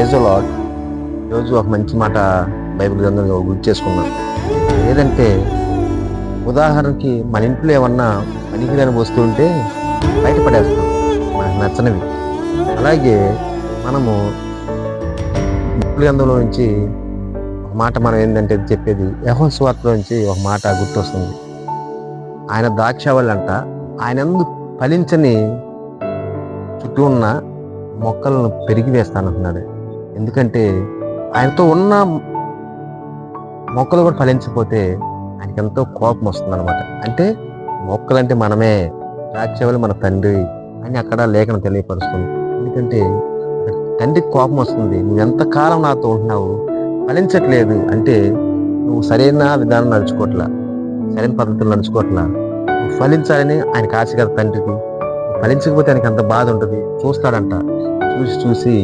Praise lord. ఈరోజు ఒక మంచి మాట బైబిల్ గ్రంథంలో గుర్తు చేసుకున్నాం. ఏదంటే ఉదాహరణకి మన ఇంట్లో ఏమన్నా పనికిరాని వస్తువు ఉంటే బయటపడేస్తాం మనకు నచ్చనివి. అలాగే మనము బైబిల్ గ్రంథంలో నుంచి ఒక మాట మనం ఏంటంటే చెప్పేది యోహాను సువార్తలో నుంచి ఒక మాట గుర్తొస్తుంది. ఆయన ద్రాక్షావళి అంట, ఆయన యందు ఫలించని చుట్టూ ఉన్న మొక్కలను పెరిగి వేస్తానంటున్నాడు. ఎందుకంటే ఆయనతో ఉన్న మొక్కలు కూడా ఫలించకపోతే ఆయనకి ఎంతో కోపం వస్తుంది అనమాట. అంటే మొక్కలంటే మనమే, ద్రాక్షావళి మన తండ్రి అని అక్కడ లేఖనం తెలియపరుస్తుంది. ఎందుకంటే తండ్రికి కోపం వస్తుంది, నువ్వు ఎంతకాలం నాతో ఉంటున్నావు, ఫలించట్లేదు అంటే నువ్వు సరైన విధానం నడుచుకోవట్లా, సరైన పద్ధతులు నడుచుకోవట్లా. నువ్వు ఫలించాలని ఆయనకు ఆశ కదా తండ్రికి. ఫలించకపోతే ఆయనకి అంత బాధ ఉంటుంది. చూస్తాడంట, చూసి